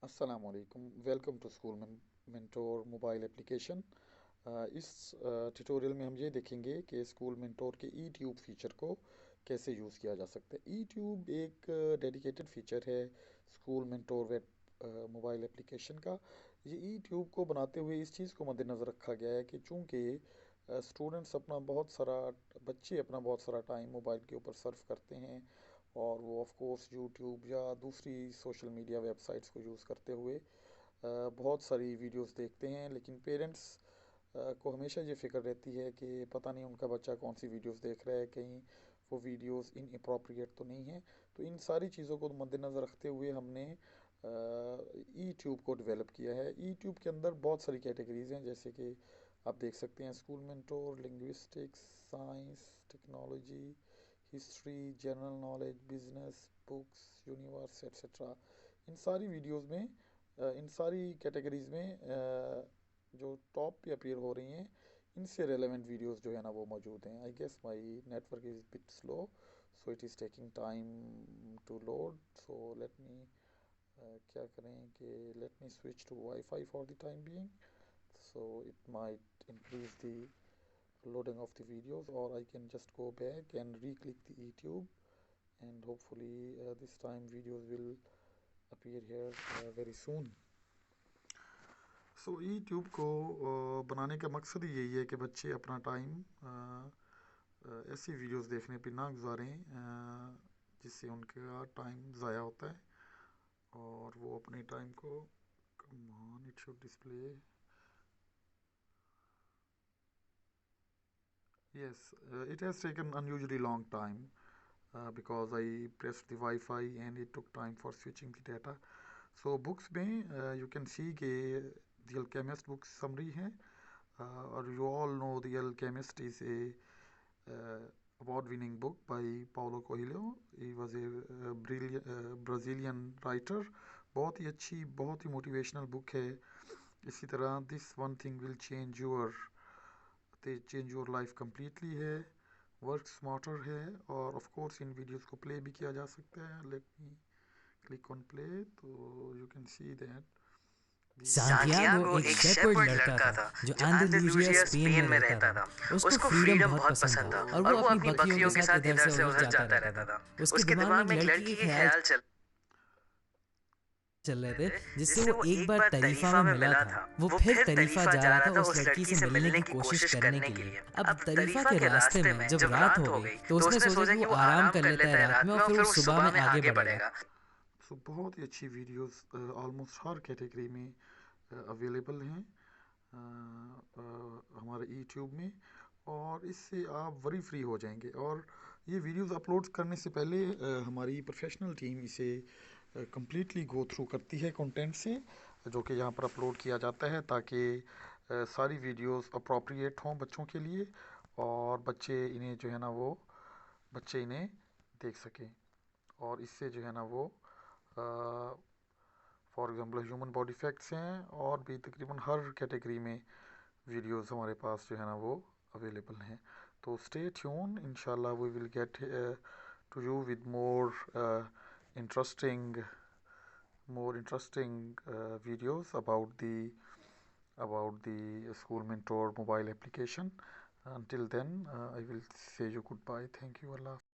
السلام علیکم، welcome to school mentor mobile application. اس ٹیٹوریل میں ہم یہ دیکھیں گے کہ اسکول منٹور کے ای ٹیوب فیچر کو کیسے یوز کیا جا سکتا ہے۔ ای ٹیوب ایک ڈیڈیکیٹڈ فیچر ہے school mentor web mobile application کا۔ یہ ای ٹیوب کو بناتے ہوئے اس چیز کو مد نظر رکھا گیا ہے کہ چونکہ اسٹوڈنٹس بچے اپنا بہت سارا ٹائم موبائل کے اوپر صرف کرتے ہیں، اور وہ آف کورس یوٹیوب یا دوسری سوشل میڈیا ویب سائٹس کو یوز کرتے ہوئے بہت ساری ویڈیوز دیکھتے ہیں، لیکن پیرنٹس کو ہمیشہ یہ فکر رہتی ہے کہ پتہ نہیں ان کا بچہ کون سی ویڈیوز دیکھ رہا ہے، کہیں وہ ویڈیوز ان اپروپریٹ تو نہیں ہیں۔ تو ان ساری چیزوں کو مد نظر رکھتے ہوئے ہم نے ای ٹیوب کو ڈیولپ کیا ہے۔ ای ٹیوب کے اندر بہت ساری کیٹیگریز ہیں، جیسے کہ آپ دیکھ سکتے ہیں school mentor, linguistics, science, technology, history, general knowledge, business, books, universe etcetera. ان ساری ویڈیوز میں ان ساری کیٹیگریز میں جو ٹاپ پہ اپیئر ہو رہی ہیں، ان سے ریلیونٹ ویڈیوز جو ہے نا وہ موجود ہیں۔ I guess my network is but slow, so it is taking time to load, so let me کیا کریں کہ let me switch to wifi for the time being, so it might increase the loading of the videos, or I can just go back and re-click the YouTube, and hopefully this time videos will appear here very soon. So YouTube کو بنانے کا مقصد ہی یہی ہے کہ بچے اپنا time ایسی ویڈیوز دیکھنے پہ نہ گزاریں جس سے ان کا ٹائم ضائع ہوتا ہے، اور وہ اپنے ٹائم کو come on it should display. Yes, it has taken unusually long time because I pressed the Wi-Fi and it took time for switching the data. So books میں you can see کہ The Alchemist book summary ہے، اور you all know The Alchemist is a award-winning book by Paulo Coelho. He was a Brazilian writer. بہت ہی اچھی، بہت ہی motivational بک ہے۔ اسی طرح This One Thing Will Change Your Life Completely ہے، ورک سمارٹر ہے، اور آف کورس ان ویڈیوز کو پلے بھی کیا جا سکتا ہے۔ لیٹ می کلک آن پلے، تو یو کین سی دیٹ سانتیاگو ایک شیپرڈ لڑکا تھا جو اندلوسیا اسپین میں رہتا تھا۔ اس کو فریڈم بہت پسند تھا اور وہ اپنی بکریوں کے ساتھ ادھر سے ادھر جاتا رہتا تھا۔ اس کے دماغ میں ایک لڑکی کے خیال چل رہے تھے جس سے وہ ایک بار طریفہ میں ملا تھا۔ وہ پھر طریفہ جا رہا تھا اس لڑکی سے ملنے کی کوشش کرنے کے لیے۔ اب طریفہ کے راستے میں جب رات ہو گئی تو اس نے سوچا کہ وہ آرام کر لیتا ہے رات میں اور پھر وہ صبح میں آگے بڑھے گا۔ سو بہت ہی اچھی ویڈیوز آلموسٹ ہر کیٹیگری میں اویلیبل ہیں ہمارے یوٹیوب میں، اور اس سے آپ وری فری ہو جائیں گے۔ اور یہ ویڈیوز اپلوڈ کرنے سے پہلے ہماری پروفیشنل ٹیم اسے کمپلیٹلی گو تھرو کرتی ہے کنٹینٹ سے، جو کہ یہاں پر اپلوڈ کیا جاتا ہے تاکہ ساری ویڈیوز اپروپریٹ ہوں بچوں کے لیے، اور بچے انہیں جو ہے نا وہ بچے انہیں دیکھ سکیں۔ اور اس سے جو ہے نا وہ for example human body facts ہیں، اور بھی تقریباً ہر کیٹیگری میں ویڈیوز ہمارے پاس جو ہے نا وہ اویلیبل ہیں۔ تو اسٹے ٹیون، انشاءاللہ we will get to you with interesting more interesting videos about the school mentor mobile application. Until then I will say you goodbye. Thank you. Allah.